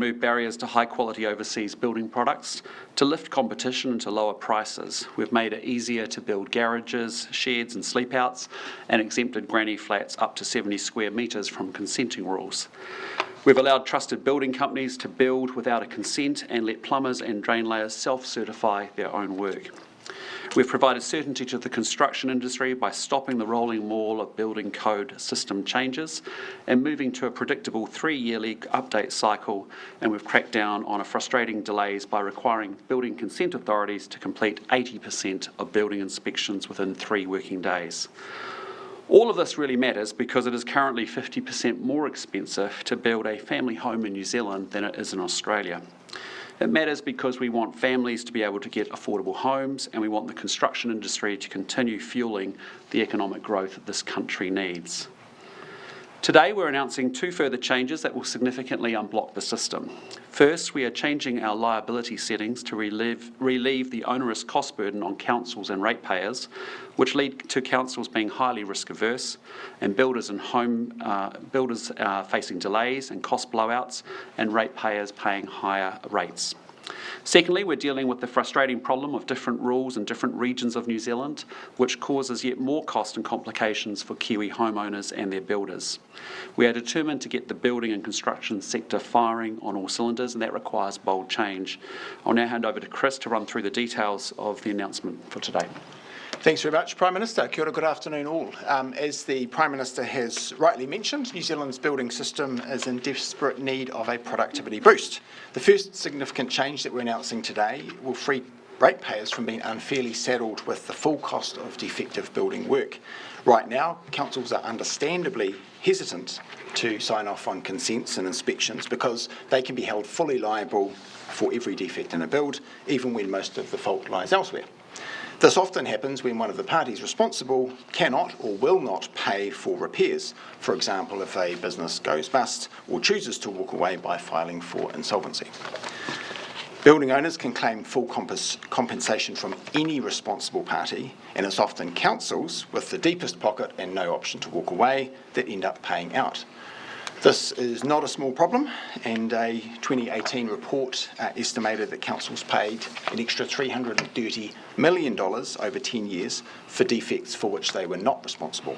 remove barriers to high-quality overseas building products, to lift competition and to lower prices. We've made it easier to build garages, sheds and sleep-outs, and exempted granny flats up to 70 square metres from consenting rules. We've allowed trusted building companies to build without a consent and let plumbers and drain layers self-certify their own work. We've provided certainty to the construction industry by stopping the rolling maul of building code system changes and moving to a predictable 3-yearly update cycle, and we've cracked down on frustrating delays by requiring building consent authorities to complete 80% of building inspections within 3 working days. All of this really matters because it is currently 50% more expensive to build a family home in New Zealand than it is in Australia. It matters because we want families to be able to get affordable homes, and we want the construction industry to continue fueling the economic growth that this country needs. Today we're announcing 2 further changes that will significantly unblock the system. First, we are changing our liability settings to relieve the onerous cost burden on councils and ratepayers, which lead to councils being highly risk averse and builders facing delays and cost blowouts, and ratepayers paying higher rates. Secondly, we're dealing with the frustrating problem of different rules in different regions of New Zealand, which causes yet more cost and complications for Kiwi homeowners and their builders. We are determined to get the building and construction sector firing on all cylinders, and that requires bold change. I'll now hand over to Chris to run through the details of the announcement for today. Thanks very much, Prime Minister. Kia ora, good afternoon all. As the Prime Minister has rightly mentioned, New Zealand's building system is in desperate need of a productivity boost. The first significant change that we're announcing today will free ratepayers from being unfairly saddled with the full cost of defective building work. Right now, councils are understandably hesitant to sign off on consents and inspections because they can be held fully liable for every defect in a build, even when most of the fault lies elsewhere. This often happens when one of the parties responsible cannot or will not pay for repairs, for example if a business goes bust or chooses to walk away by filing for insolvency. Building owners can claim full compensation from any responsible party, and it's often councils with the deepest pocket and no option to walk away that end up paying out. This is not a small problem, and a 2018 report estimated that councils paid an extra $330 million over 10 years for defects for which they were not responsible.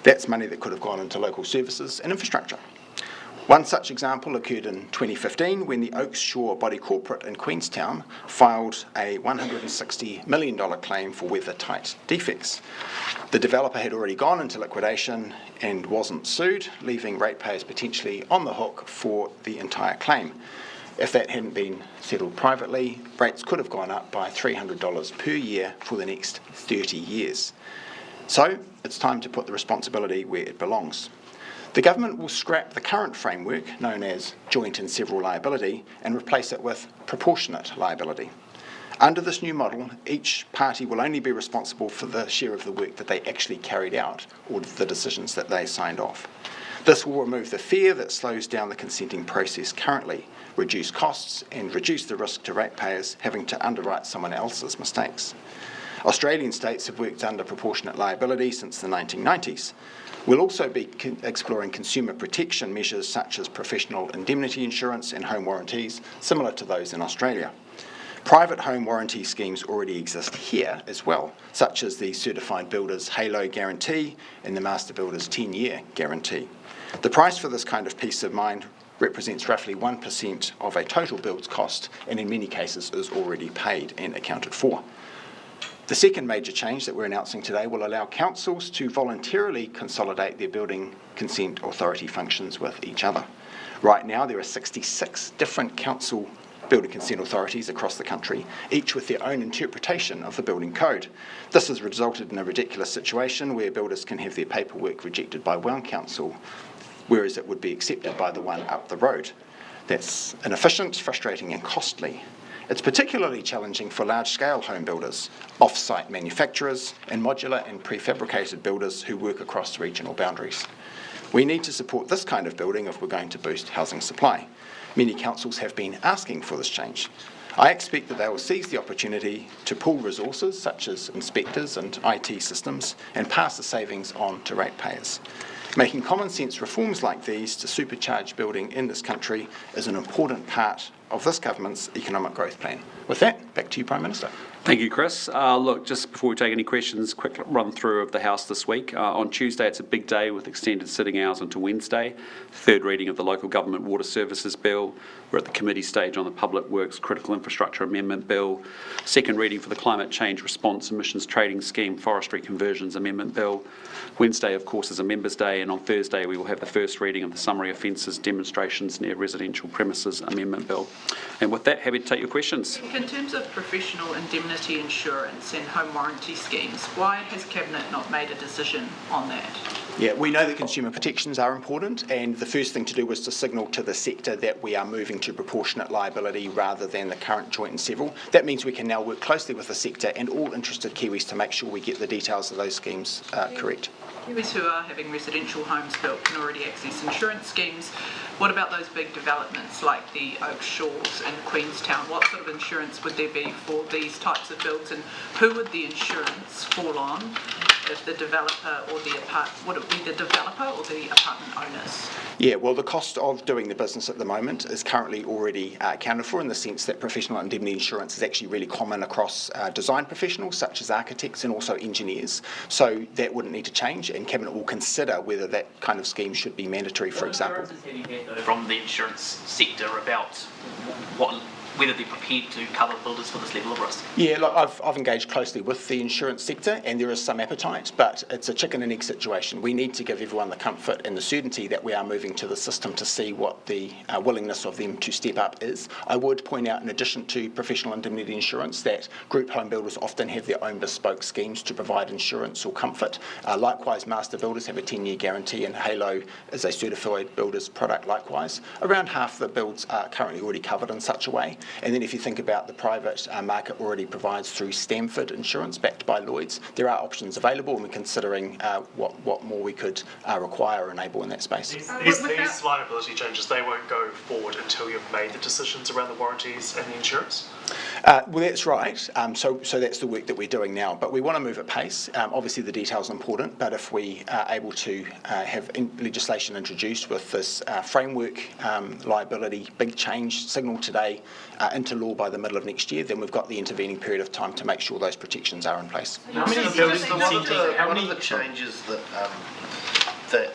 That's money that could have gone into local services and infrastructure. One such example occurred in 2015 when the Oaks Shore Body Corporate in Queenstown filed a $160 million claim for weather-tight defects. The developer had already gone into liquidation and wasn't sued, leaving ratepayers potentially on the hook for the entire claim. If that hadn't been settled privately, rates could have gone up by $300 per year for the next 30 years. So it's time to put the responsibility where it belongs. The government will scrap the current framework, known as joint and several liability, and replace it with proportionate liability. Under this new model, each party will only be responsible for the share of the work that they actually carried out or the decisions that they signed off. This will remove the fear that slows down the consenting process currently, reduce costs, and reduce the risk to ratepayers having to underwrite someone else's mistakes. Australian states have worked under proportionate liability since the 1990s. We'll also be exploring consumer protection measures such as professional indemnity insurance and home warranties, similar to those in Australia. Private home warranty schemes already exist here as well, such as the Certified Builder's Halo Guarantee and the Master Builder's 10-year guarantee. The price for this kind of peace of mind represents roughly 1% of a total build's cost, and in many cases is already paid and accounted for. The second major change that we're announcing today will allow councils to voluntarily consolidate their building consent authority functions with each other. Right now there are 66 different council building consent authorities across the country, each with their own interpretation of the building code. This has resulted in a ridiculous situation where builders can have their paperwork rejected by one council, whereas it would be accepted by the one up the road. That's inefficient, frustrating and costly. It's particularly challenging for large-scale home builders, off-site manufacturers, and modular and prefabricated builders who work across regional boundaries. We need to support this kind of building if we're going to boost housing supply. Many councils have been asking for this change. I expect that they will seize the opportunity to pool resources such as inspectors and IT systems and pass the savings on to ratepayers. Making common sense reforms like these to supercharge building in this country is an important part of this government's economic growth plan. With that, back to you, Prime Minister. Thank you, Chris. Look, just before we take any questions, quick run through of the House this week. On Tuesday, it's a big day with extended sitting hours until Wednesday. Third reading of the Local Government Water Services Bill. We're at the committee stage on the Public Works Critical Infrastructure Amendment Bill. Second reading for the Climate Change Response Emissions Trading Scheme Forestry Conversions Amendment Bill. Wednesday, of course, is a Members' Day, and on Thursday we will have the first reading of the Summary Offences Demonstrations Near Residential Premises Amendment Bill. And with that, happy to take your questions. In terms of professional indemnity insurance and home warranty schemes, why has Cabinet not made a decision on that? Yeah, we know that consumer protections are important, and the first thing to do was to signal to the sector that we are moving to proportionate liability rather than the current joint and several. That means we can now work closely with the sector and all interested Kiwis to make sure we get the details of those schemes correct. Kiwis who are having residential homes built can already access insurance schemes. What about those big developments like the Oak Shores and Queenstown? What sort of insurance would there be for these types of builds, and who would the insurance fall on if the developer or the would it be the developer or the apartment owners? Yeah, well, the cost of doing the business at the moment is currently already accounted for in the sense that professional indemnity insurance is actually really common across design professionals such as architects and also engineers. So that wouldn't need to change, and Cabinet will consider whether that kind of scheme should be mandatory, for example. From the insurance sector about whether they're prepared to cover builders for this level of risk? Yeah, look, I've engaged closely with the insurance sector, and there is some appetite, but it's a chicken and egg situation. We need to give everyone the comfort and the certainty that we are moving to the system to see what the willingness of them to step up is. I would point out, in addition to professional indemnity insurance, that group home builders often have their own bespoke schemes to provide insurance or comfort. Likewise, master builders have a 10-year guarantee, and Halo is a certified builder's product likewise. Around half the builds are currently already covered in such a way. And then if you think about the private market already provides through Stamford Insurance, backed by Lloyd's, there are options available, and we're considering what more we could require or enable in that space. These liability changes, they won't go forward until you've made the decisions around the warranties and the insurance? Well, that's right. So that's the work that we're doing now. But we want to move at pace. Obviously, the detail's important, but if we are able to have legislation introduced with this framework liability big change signal today into law by the middle of next year, then we've got the intervening period of time to make sure those protections are in place. One of the changes that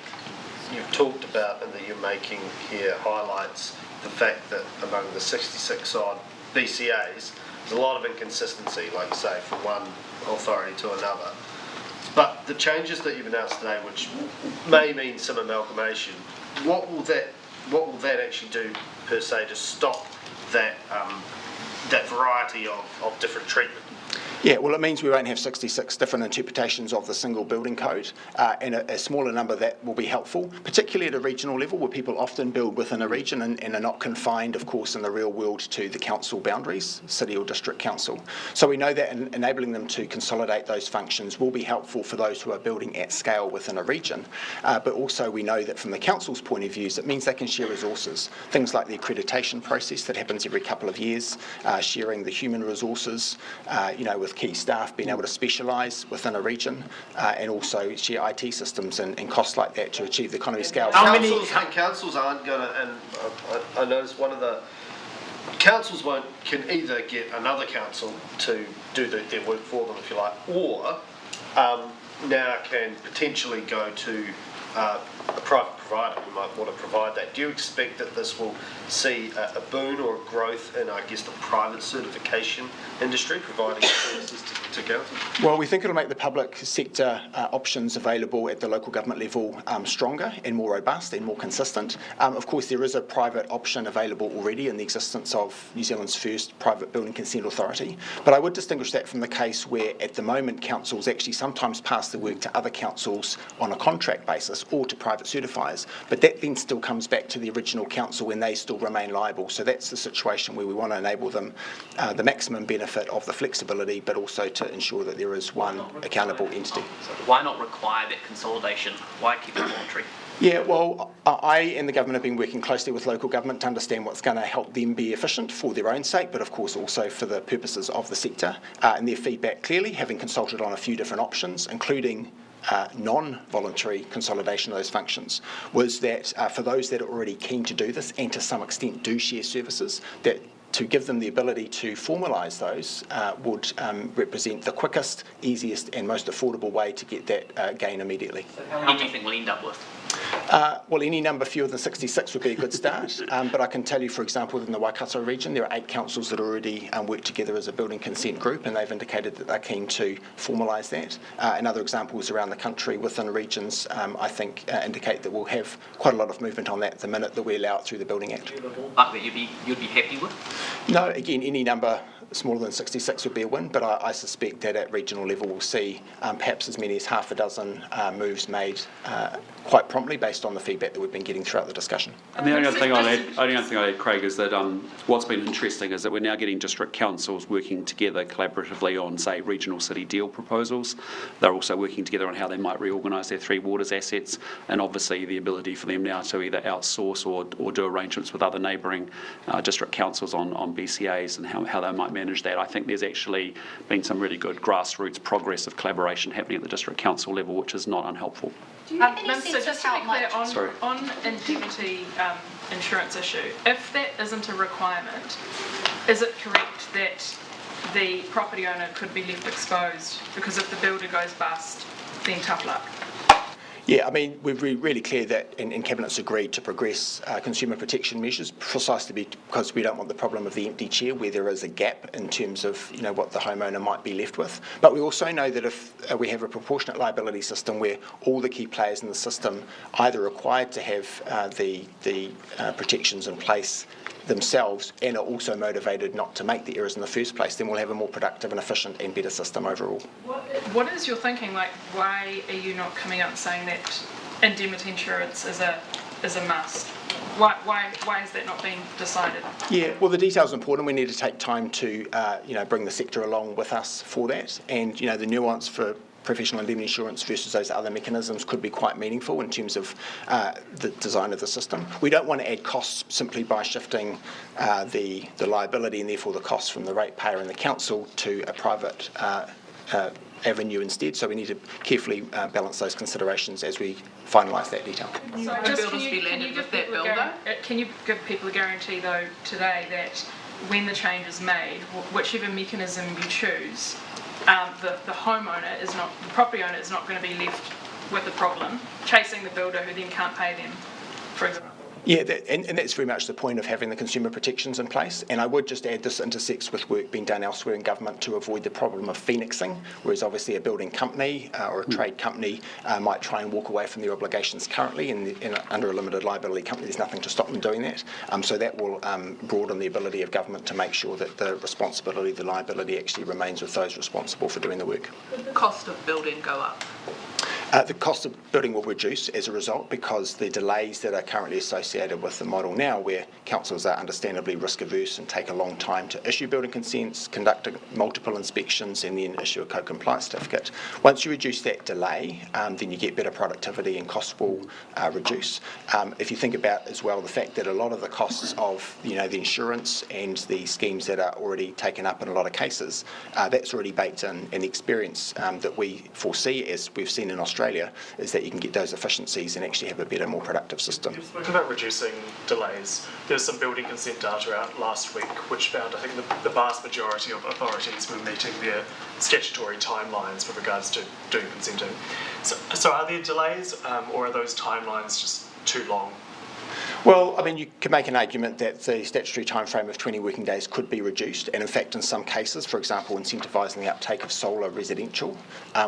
you've talked about and that you're making here highlights the fact that among the 66 odd BCAs, there's a lot of inconsistency, like you say, from one authority to another. But the changes that you've announced today, which may mean some amalgamation, what will that actually do per se to stop that that variety of different treatment? Yeah, well, it means we won't have 66 different interpretations of the single building code, and a smaller number that will be helpful, particularly at a regional level where people often build within a region and are not confined, of course, in the real world to the council boundaries, city or district council. So we know that enabling them to consolidate those functions will be helpful for those who are building at scale within a region, but also we know that from the council's point of view, it means they can share resources, things like the accreditation process that happens every couple of years, sharing the human resources, with key staff being able to specialise within a region, and also share IT systems and costs like that to achieve the economy of scale. Councils aren't going to, and I noticed one of the councils can either get another council to do their work for them, if you like, or now can potentially go to a private provider who might want to provide that. Do you expect that this will see a boon or a growth in, I guess, the private certification industry providing services to council? Well, we think it'll make the public sector options available at the local government level stronger and more robust and more consistent. Of course, there is a private option available already in the existence of New Zealand's first private building consent authority, but I would distinguish that from the case where at the moment councils actually sometimes pass the work to other councils on a contract basis or to private certifiers, but that then still comes back to the original council when they still remain liable. So that's the situation where we want to enable them the maximum benefit of the flexibility, but also to ensure that there is one accountable entity. Why not require that consolidation? Why keep it voluntary? Yeah, well, I and the government have been working closely with local government to understand what's going to help them be efficient for their own sake, but of course also for the purposes of the sector. And their feedback clearly, having consulted on a few different options, including non-voluntary consolidation of those functions was that for those that are already keen to do this and to some extent do share services, that to give them the ability to formalise those would represent the quickest, easiest and most affordable way to get that gain immediately. How many do you think we'll end up with? Well, any number fewer than 66 would be a good start, but I can tell you, for example, within the Waikato region, there are 8 councils that already work together as a building consent group, and they've indicated that they're keen to formalise that. And other examples around the country within regions, I think, indicate that we'll have quite a lot of movement on that the minute that we allow it through the Building Act. That you'd be happy with? No, again, any number smaller than 66 would be a win, but I suspect that at regional level we'll see perhaps as many as half a dozen moves made quite promptly based on the feedback that we've been getting throughout the discussion. And the only other thing I'd add, Craig, is that what's been interesting is that we're now getting district councils working together collaboratively on, say, regional city deal proposals. They're also working together on how they might reorganise their Three Waters assets, and obviously the ability for them now to either outsource or do arrangements with other neighbouring district councils on BCAs and how they might manage that. I think there's actually been some really good grassroots progress of collaboration happening at the district council level, which is not unhelpful. Do you have any So sense of just to how be clear, much? on indemnity insurance issue, if that isn't a requirement, is it correct that the property owner could be left exposed because if the builder goes bust, then tough luck? Yeah, I mean, we're really clear that, and Cabinet's agreed to progress consumer protection measures precisely because we don't want the problem of the empty chair where there is a gap in terms of, what the homeowner might be left with. But we also know that if we have a proportionate liability system where all the key players in the system either required to have the protections in place themselves and are also motivated not to make the errors in the first place, then we'll have a more productive and efficient and better system overall. What is your thinking? Like, why are you not coming out and saying that indemnity insurance is a must? Why has that not been decided? Yeah, well, the detail's important. We need to take time to bring the sector along with us for that, and the nuance for professional indemnity insurance versus those other mechanisms could be quite meaningful in terms of the design of the system. We don't want to add costs simply by shifting the liability and therefore the costs from the ratepayer and the council to a private avenue instead. So we need to carefully balance those considerations as we finalise that detail. So can you give people a guarantee though today that when the change is made, whichever mechanism you choose, the homeowner is not, the property owner is not going to be left with the problem, chasing the builder who then can't pay them, for example? Yeah, and that's very much the point of having the consumer protections in place. And I would just add this intersects with work being done elsewhere in government to avoid the problem of phoenixing, whereas obviously a building company or a trade company might try and walk away from their obligations currently, and under a limited liability company there's nothing to stop them doing that. So that will broaden the ability of government to make sure that the responsibility, the liability actually remains with those responsible for doing the work. Could the cost of building go up? The cost of building will reduce as a result because the delays that are currently associated with the model now, where councils are understandably risk averse and take a long time to issue building consents, conduct multiple inspections and then issue a co-compliance certificate. Once you reduce that delay, then you get better productivity and costs will reduce. If you think about as well the fact that a lot of the costs of the insurance and the schemes that are already taken up in a lot of cases, that's already baked in, and the experience that we foresee, as we've seen in Australia, is that you can get those efficiencies and actually have a better, more productive system. You've spoken about reducing delays. There's some building consent data out last week which found, I think, the vast majority of authorities were meeting their statutory timelines with regards to doing consenting. So are there delays or are those timelines just too long? Well, I mean, you could make an argument that the statutory timeframe of 20 working days could be reduced, and in fact, in some cases, for example, incentivising the uptake of solar residential,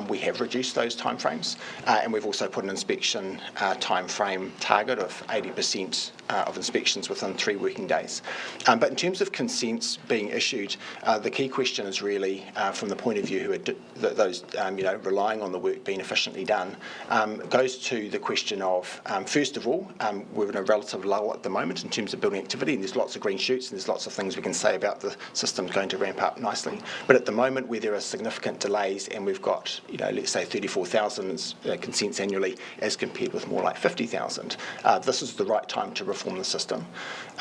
we have reduced those timeframes, and we've also put an inspection timeframe target of 80% of inspections within 3 working days. But in terms of consents being issued, the key question is really, from the point of view who are those relying on the work being efficiently done, goes to the question of, first of all, we're in a relative lull at the moment in terms of building activity, and there's lots of green shoots and there's lots of things we can say about the system's going to ramp up nicely. But at the moment where there are significant delays and we've got, let's say 34,000 consents annually as compared with more like 50,000, this is the right time to reform the system.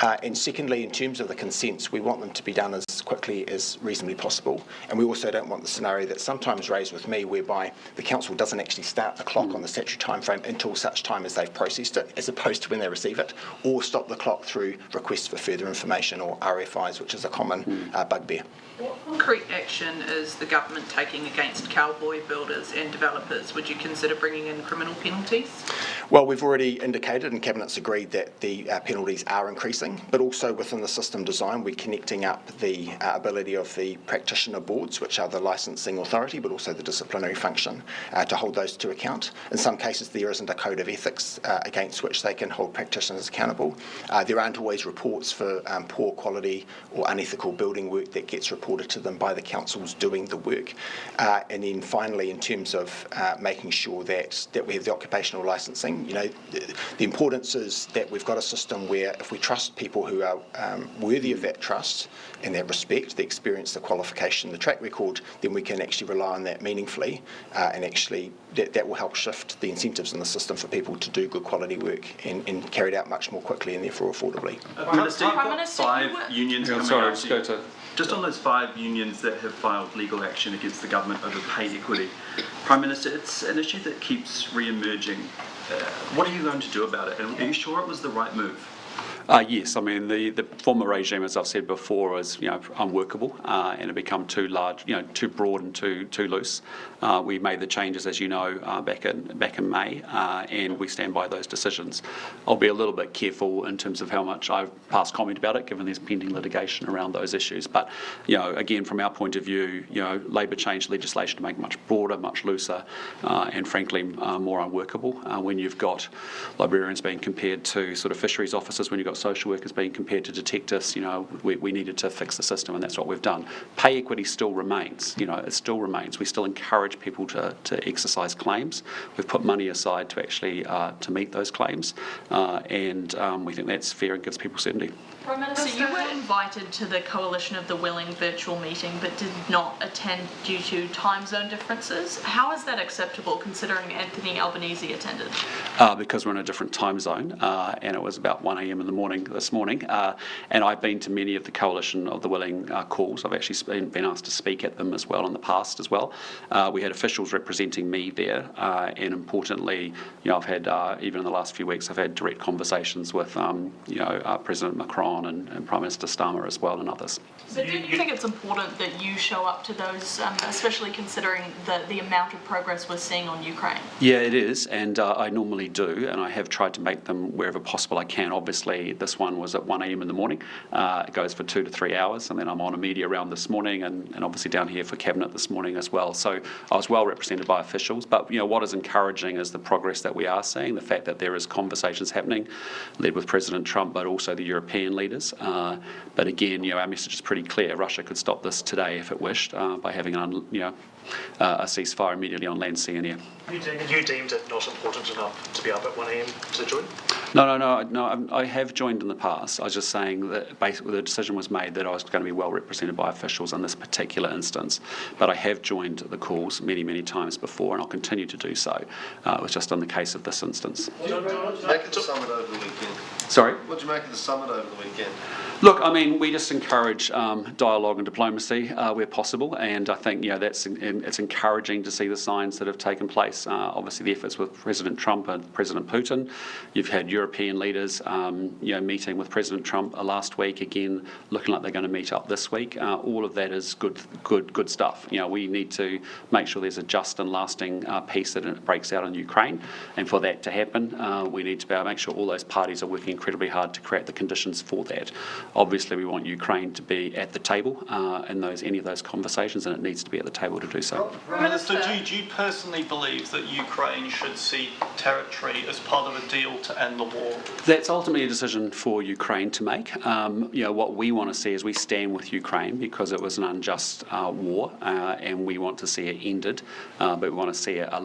And secondly, in terms of the consents, we want them to be done as quickly as reasonably possible. And we also don't want the scenario that's sometimes raised with me whereby the council doesn't actually start the clock on the statutory timeframe until such time as they've processed it, as opposed to when they receive it, or stop the clock through requests for further information or RFIs, which is a common bugbear. What concrete action is the government taking against cowboy builders and developers? Would you consider bringing in criminal penalties? Well, we've already indicated and Cabinet's agreed that the penalties are increasing, but also within the system design, we're connecting up the ability of the practitioner boards, which are the licensing authority, but also the disciplinary function, to hold those to account. In some cases, there isn't a code of ethics against which they can hold practitioners accountable. There aren't always reports for poor quality or unethical building work that gets reported to them by the councils doing the work. And then finally, in terms of making sure that we have the occupational licensing, the importance is that we've got a system where if we trust people who are worthy of that trust and that respect, the experience, the qualification, the track record, then we can actually rely on that meaningfully, and actually that will help shift the incentives in the system for people to do good quality work and carry it out much more quickly and therefore affordably. Minister, you've got 5 unions coming out to you. Just on those 5 unions that have filed legal action against the government over pay equity, Prime Minister, it's an issue that keeps re-emerging. What are you going to do about it? And are you sure it was the right move? Yes, I mean the former regime, as I've said before, was unworkable and it become too large, too broad and too loose. We made the changes, as you know, back in May, and we stand by those decisions. I'll be a little bit careful in terms of how much I've passed comment about it, given there's pending litigation around those issues. But again, from our point of view, Labor changed legislation to make it much broader, much looser, and frankly more unworkable. When you've got librarians being compared to sort of fisheries officers, when you've got social workers being compared to detectives, we needed to fix the system, and that's what we've done. Pay equity still remains. It still remains. We still encourage people to exercise claims. We've put money aside to actually to meet those claims, and we think that's fair and gives people certainty. Prime Minister, you were invited to the Coalition of the Willing virtual meeting but did not attend due to time zone differences. How is that acceptable considering Anthony Albanese attended? Because we're in a different time zone, and it was about 1 a.m. in the morning this morning, and I've been to many of the Coalition of the Willing calls. I've actually been asked to speak at them as well in the past as well. We had officials representing me there, and importantly, I've had, even in the last few weeks, I've had direct conversations with President Macron and Prime Minister Starmer as well and others. But do you think it's important that you show up to those, especially considering the amount of progress we're seeing on Ukraine? Yeah, it is, and I normally do, and I have tried to make them wherever possible I can. Obviously, this one was at 1 a.m. in the morning. It goes for 2 to 3 hours, and then I'm on a media round this morning and obviously down here for Cabinet this morning as well. So I was well represented by officials, but what is encouraging is the progress that we are seeing, the fact that there is conversations happening, led with President Trump, but also the European leaders. But again, our message is pretty clear. Russia could stop this today if it wished by having a ceasefire immediately on land, sea and air. You deemed it not important enough to be up at 1 a.m. to join? No, I have joined in the past. I was just saying that basically the decision was made that I was going to be well represented by officials in this particular instance. But I have joined the calls many, many times before, and I'll continue to do so. It was just in the case of this instance. What did you make of the summit over the weekend? Sorry? What did you make of the summit over the weekend? Look, I mean, we just encourage dialogue and diplomacy where possible, and I think it's encouraging to see the signs that have taken place. Obviously, the efforts with President Trump and President Putin. You've had European leaders, meeting with President Trump last week. Again, looking like they're going to meet up this week. All of that is good stuff. We need to make sure there's a just and lasting peace that breaks out in Ukraine, and for that to happen, we need to be able to make sure all those parties are working incredibly hard to create the conditions for that. Obviously, we want Ukraine to be at the table in any of those conversations, and it needs to be at the table to do so. Minister, do you personally believe that Ukraine should cede territory as part of a deal to end the war? That's ultimately a decision for Ukraine to make. What we want to see is we stand with Ukraine because it was an unjust war, and we want to see it ended. But we want to see a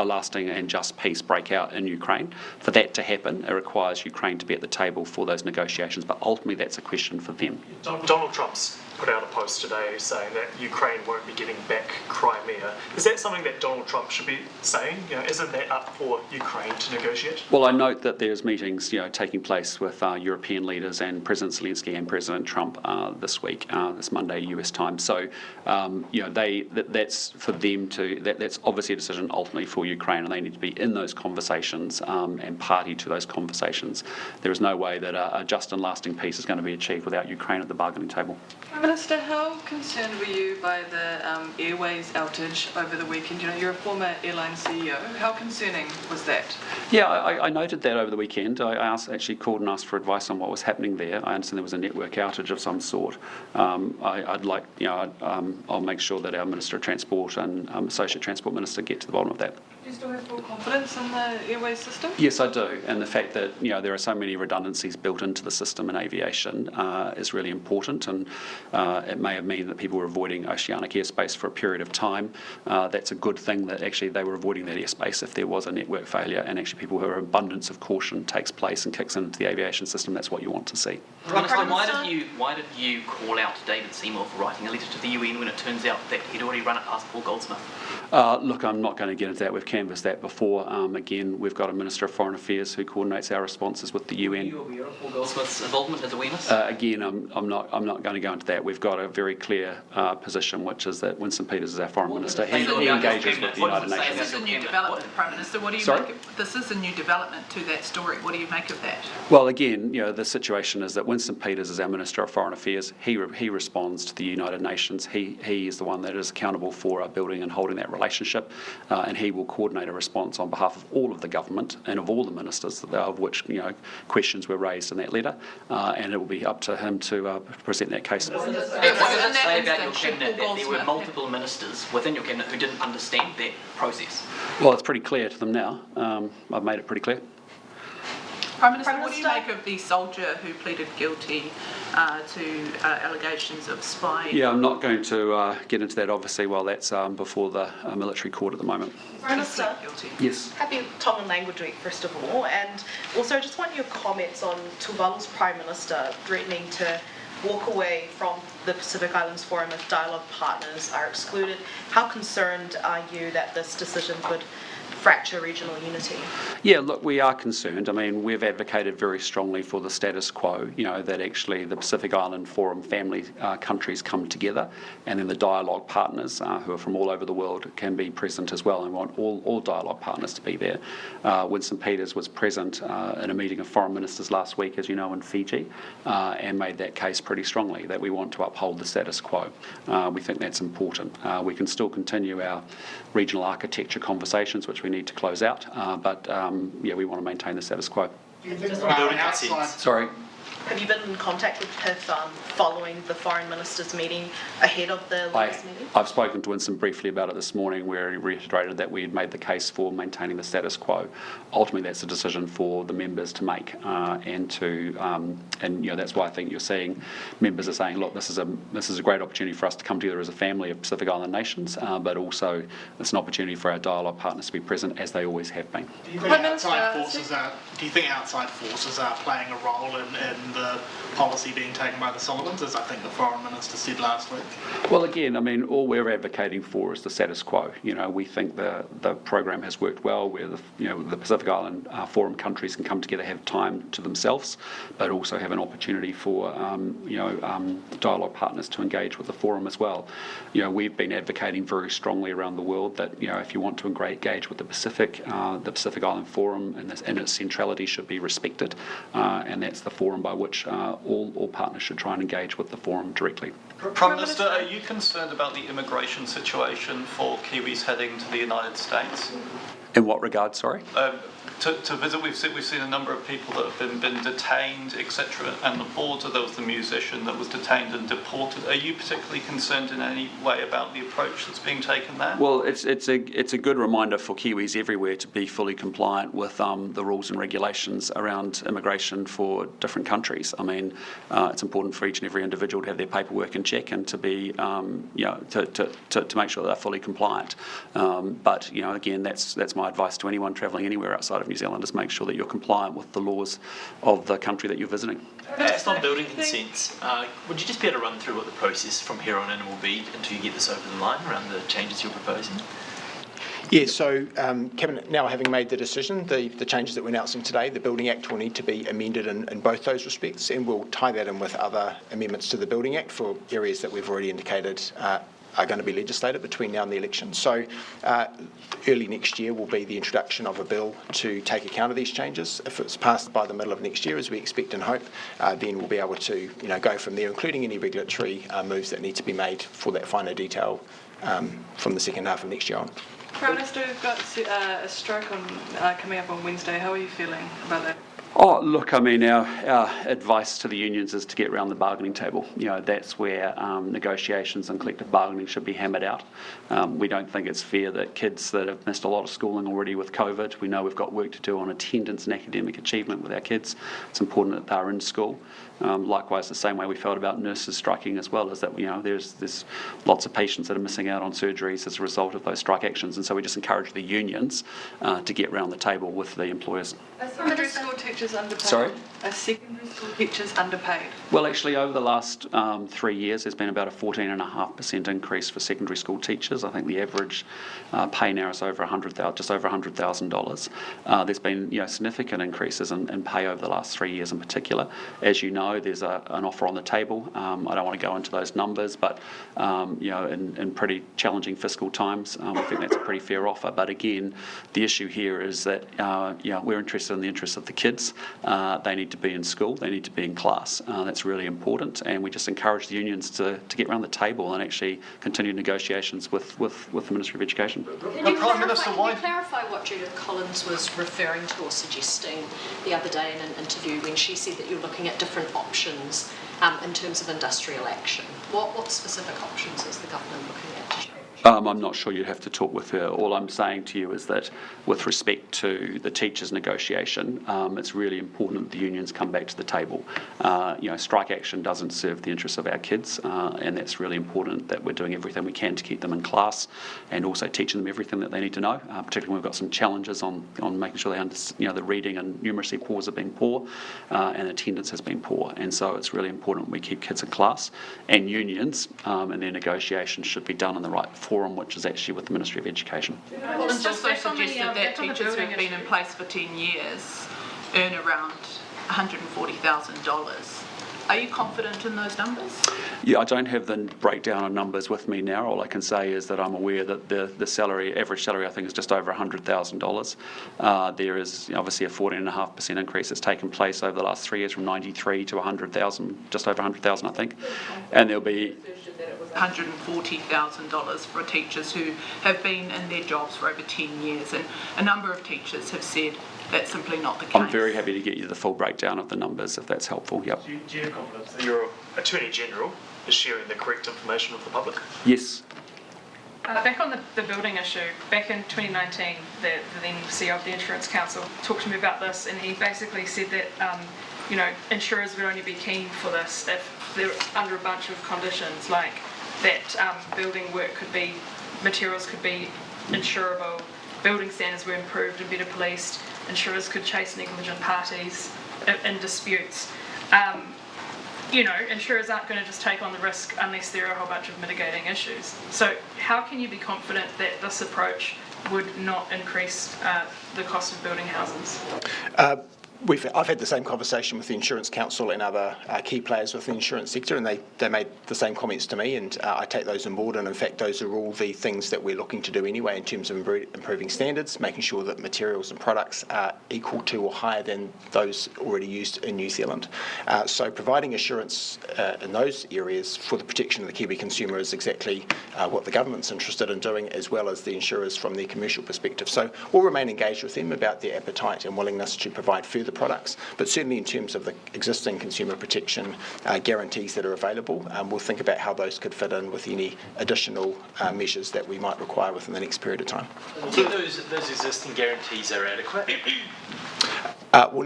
lasting and just peace break out in Ukraine. For that to happen, it requires Ukraine to be at the table for those negotiations negotiations, but ultimately that's a question for them. Donald Trump's put out a post today saying that Ukraine won't be getting back Crimea. Is that something that Donald Trump should be saying? Isn't that up for Ukraine to negotiate? Well, I note that there's meetings, taking place with European leaders and President Zelensky and President Trump this week, this Monday US time. So, that's for them to. That's obviously a decision ultimately for Ukraine, and they need to be in those conversations and party to those conversations. There is no way that a just and lasting peace is going to be achieved without Ukraine at the bargaining table. Prime Minister, how concerned were you by the Airways outage over the weekend? You're a former airline CEO. How concerning was that? Yeah, I noted that over the weekend. I actually called and asked for advice on what was happening there. I understand there was a network outage of some sort. I'll make sure that our Minister of Transport and Associate Transport Minister get to the bottom of that. Do you still have full confidence in the Airways system? Yes, I do. And the fact that there are so many redundancies built into the system in aviation is really important. And it may have meant that people were avoiding oceanic airspace for a period of time. That's a good thing that actually they were avoiding that airspace if there was a network failure. And actually, people who are abundance of caution takes place and kicks into the aviation system. That's what you want to see. Minister, why did you call out David Seymour for writing a letter to the UN when it turns out that he'd already run it past Paul Goldsmith? Look, I'm not going to get into that. We've canvassed that before. Again, we've got a Minister of Foreign Affairs who coordinates our responses with the UN. Are you aware of Paul Goldsmith's involvement as awareness? Again, I'm not going to go into that. We've got a very clear position, which is that Winston Peters is our Foreign Minister. He engages with the United Nations. This is a new development, Prime Minister. What do you make of this? Is a new development to that story. What do you make of that? Well, again, the situation is that Winston Peters is our Minister of Foreign Affairs. He responds to the United Nations. He is the one that is accountable for building and holding that relationship, and he will coordinate a response on behalf of all of the government and of all the ministers, of which questions were raised in that letter, and it will be up to him to present that case. What does it say about your cabinet that there were multiple ministers within your cabinet who didn't understand that process? Well, it's pretty clear to them now. I've made it pretty clear. Prime Minister, what do you make of the soldier who pleaded guilty to allegations of spying? Yeah, I'm not going to get into that, obviously, while that's before the military court at the moment. Prime Minister, yes. happy Tongan Language Week, first of all, and also just want your comments on Tuvalu's Prime Minister threatening to walk away from the Pacific Islands Forum if dialogue partners are excluded. How concerned are you that this decision could fracture regional unity? Yeah, look, we are concerned. I mean, we've advocated very strongly for the status quo, that actually the Pacific Island Forum family countries come together, and then the dialogue partners who are from all over the world can be present as well, and we want all dialogue partners to be there. Winston Peters was present in a meeting of foreign ministers last week, as you know, in Fiji, and made that case pretty strongly, that we want to uphold the status quo. We think that's important. We can still continue our regional architecture conversations, which we need to close out, but we want to maintain the status quo. Sorry. Have you been in contact with PIF following the foreign ministers' meeting ahead of the latest meeting? I've spoken to Winston briefly about it this morning, where he reiterated that we had made the case for maintaining the status quo. Ultimately, that's a decision for the members to make, and that's why I think you're seeing members are saying, look, this is a great opportunity for us to come together as a family of Pacific Island nations, but also it's an opportunity for our dialogue partners to be present, as they always have been. Do you think outside forces are playing a role in the policy being taken by the Sullivans, as I think the Foreign Minister said last week? Well, again, I mean, all we're advocating for is the status quo. We think the program has worked well, where the Pacific Island Forum countries can come together, have time to themselves, but also have an opportunity for dialogue partners to engage with the forum as well. We've been advocating very strongly around the world that if you want to engage with the Pacific Island Forum and its centrality should be respected, and that's the forum by which all partners should try and engage with the forum directly. Prime Minister, are you concerned about the immigration situation for Kiwis heading to the United States? In what regard, sorry? To visit, we've seen a number of people that have been detained, etc. And the border, there was the musician that was detained and deported. Are you particularly concerned in any way about the approach that's being taken there? Well, it's a good reminder for Kiwis everywhere to be fully compliant with the rules and regulations around immigration for different countries. I mean, it's important for each and every individual to have their paperwork in check and to be, to make sure they're fully compliant. But again, that's my advice to anyone travelling anywhere outside of New New Zealand is make sure that you're compliant with the laws of the country that you're visiting. Just on building consents, would you just be able to run through what the process from here on in will be until you get this over the line around the changes you're proposing? Yeah, so Cabinet now having made the decision, the changes that we're announcing today, the Building Act will need to be amended in both those respects, and we'll tie that in with other amendments to the Building Act for areas that we've already indicated are going to be legislated between now and the election. So early next year will be the introduction of a bill to take account of these changes. If it's passed by the middle of next year, as we expect and hope, then we'll be able to go from there, including any regulatory moves that need to be made for that finer detail from the second half of next year on. Prime Minister, we've got a strike coming up on Wednesday. How are you feeling about that? Oh, look, I mean, our advice to the unions is to get around the bargaining table. That's where negotiations and collective bargaining should be hammered out. We don't think it's fair that kids that have missed a lot of schooling already with COVID, we know we've got work to do on attendance and academic achievement with our kids. It's important that they're in school. Likewise, the same way we felt about nurses striking as well, is that there's lots of patients that are missing out on surgeries as a result of those strike actions, and so we just encourage the unions to get round the table with the employers. Are secondary school teachers underpaid? Sorry? Are secondary school teachers underpaid? Well, actually, over the last 3 years, there's been about a 14.5% increase for secondary school teachers. I think the average pay now is over just over $100,000. There's been significant increases in pay over the last 3 years in particular. As you know, there's an offer on the table. I don't want to go into those numbers, but in pretty challenging fiscal times, we think that's a pretty fair offer. But again, the issue here is that we're interested in the interests of the kids. They need to be in school, they need to be in class. That's really important, and we just encourage the unions to get around the table and actually continue negotiations with the Ministry of Education. Can you clarify what Judith Collins was referring to or suggesting the other day in an interview when she said that you're looking at different options in terms of industrial action? What specific options is the government looking at? I'm not sure you'd have to talk with her. All I'm saying to you is that with respect to the teachers' negotiation, it's really important that the unions come back to the table. Strike action doesn't serve the interests of our kids, and that's really important that we're doing everything we can to keep them in class and also teaching them everything that they need to know, particularly when we've got some challenges on making sure they understand, the reading and numeracy scores have been poor and attendance has been poor. And so it's really important we keep kids in class, and unions and their negotiations should be done in the right forum, which is actually with the Ministry of Education. It's also suggested that teachers who've been in place for 10 years earn around $140,000. Are you confident in those numbers? Yeah, I don't have the breakdown of numbers with me now. All I can say is that I'm aware that the average salary, I think, is just over $100,000. There is obviously a 14.5% increase that's taken place over the last 3 years from 93 to 100,000, just over 100,000, I think. And there'll be $140,000 for teachers who have been in their jobs for over 10 years, and a number of teachers have said that's simply not the case. I'm very happy to get you the full breakdown of the numbers if that's helpful. Yep. Do you have confidence that your Attorney General is sharing the correct information with the public? Yes. Back on the building issue, back in 2019, the then CEO of the Insurance Council talked to me about this, and he basically said that insurers would only be keen for this if they're under a bunch of conditions, like that building work materials could be insurable, building standards were improved and better policed, insurers could chase negligent parties in disputes. Insurers aren't going to just take on the risk unless there are a whole bunch of mitigating issues. So how can you be confident that this approach would not increase the cost of building houses? I've had the same conversation with the Insurance Council and other key players within the insurance sector, and they made the same comments to me, and I take those on board. And in fact, those are all the things that we're looking to do anyway in terms of improving standards, making sure that materials and products are equal to or higher than those already used in New Zealand. So providing assurance in those areas for the protection of the Kiwi consumer is exactly what the government's interested in doing, as well as the insurers from their commercial perspective. So we'll remain engaged with them about their appetite and willingness to provide further products, but certainly in terms of the existing consumer protection guarantees that are available, we'll think about how those could fit in with any additional measures that we might require within the next period of time. Do you think those existing guarantees are adequate? Well,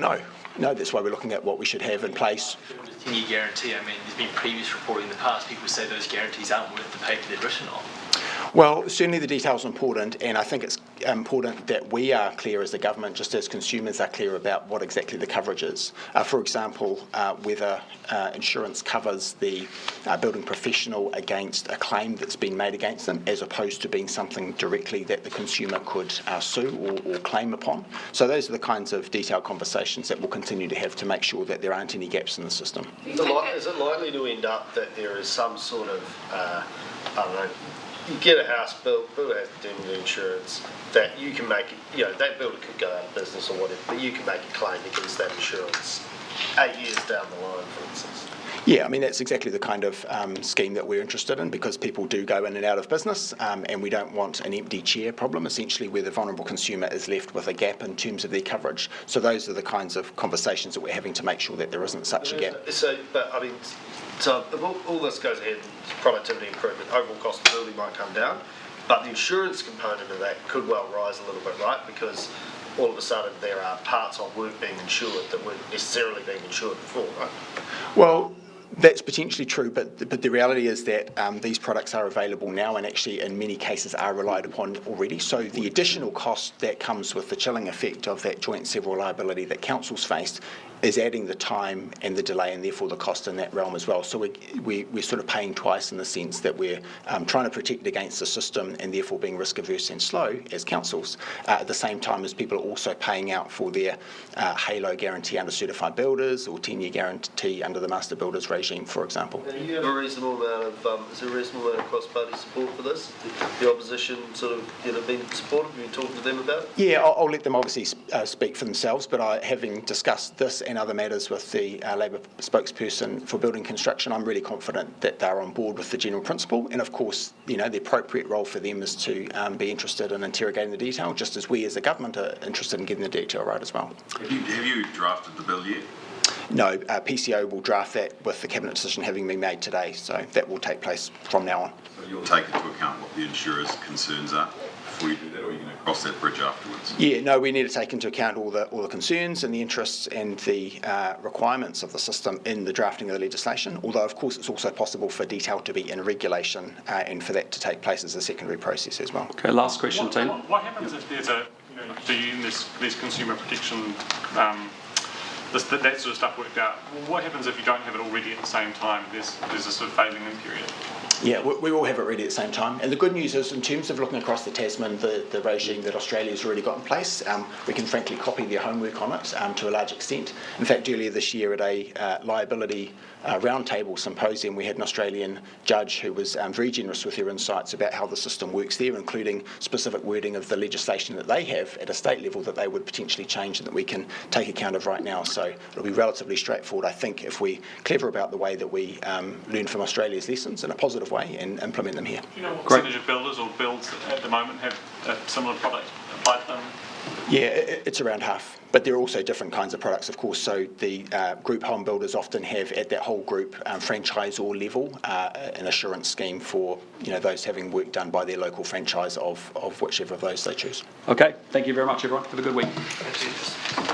no, that's why we're looking at what we should have in place. 10-year guarantee, there's been previous reporting in the past, people say those guarantees aren't worth the paper they're written on. Well, certainly the details are important, and I think it's important that we are clear as a government, just as consumers are clear about what exactly the coverage is. For example, whether insurance covers the building professional against a claim that's been made against them, as opposed to being something directly that the consumer could sue or claim upon. So those are the kinds of detailed conversations that we'll continue to have to make sure that there aren't any gaps in the system. Is it likely to end up that there is some sort of, I don't know, you get a house built, builder has to do insurance, that you can make it, that builder could go out of business or whatever, but you can make a claim against that insurance 8 years down the line, for instance? Yeah, I mean, that's exactly the kind of scheme that we're interested in, because people do go in and out of business, and we don't want an empty chair problem, essentially, where the vulnerable consumer is left with a gap in terms of their coverage. So those are the kinds of conversations that we're having to make sure that there isn't such a gap. So if all this goes ahead, productivity improvement, overall cost of building might come down, but the insurance component of that could well rise a little bit, right? Because all of a sudden there are parts of work being insured that weren't necessarily being insured before, right? Well, that's potentially true, but the reality is that these products are available now and actually in many cases are relied upon already. So the additional cost that comes with the chilling effect of that joint several liability that councils faced is adding the time and the delay and therefore the cost in that realm as well. So we're sort of paying twice in the sense that we're trying to protect against the system and therefore being risk averse and slow as councils, at the same time as people are also paying out for their halo guarantee under certified builders or 10-year guarantee under the master builders regime, for example. Do you have a reasonable amount of, is there a reasonable amount of cross-party support for this? The opposition sort of been supportive? Have you talked to them about it? Yeah, I'll let them obviously speak for themselves, but having discussed this and other matters with the Labour spokesperson for building construction, I'm really confident that they're on board with the general principle. And of course, the appropriate role for them is to be interested in interrogating the detail, just as we as a government are interested in getting the detail right as well. Have you drafted the bill yet? No, PCO will draft that with the Cabinet decision having been made today, so that will take place from now on. So you'll take into account what the insurers' concerns are before you do that, or are you going to cross that bridge afterwards? Yeah, no, we need to take into account all the concerns and the interests and the requirements of the system in the drafting of the legislation, although of course it's also possible for detail to be in regulation and for that to take place as a secondary process as well. Okay, last question, team. What happens if there's these consumer protection, that sort of stuff worked out? What happens if you don't have it all ready at the same time? There's a sort of phasing in period. Yeah, we will have it ready at the same time. And the good news is, in terms of looking across the Tasman, the regime that Australia's already got in place, we can frankly copy their homework on it to a large extent. In fact, earlier this year at a liability roundtable symposium, we had an Australian judge who was very generous with their insights about how the system works there, including specific wording of the legislation that they have at a state level that they would potentially change and that we can take account of right now. So it'll be relatively straightforward, I think, if we're clever about the way that we learn from Australia's lessons in a positive way and implement them here. Do you know what percentage of builders or builds at the moment have a similar product applied to them? Yeah, it's around half, but there are also different kinds of products, of course. So the group home builders often have at that whole group franchisor level an assurance scheme for those having work done by their local franchise of whichever of those they choose. Okay, thank you very much, everyone. Have a good week. Thank you.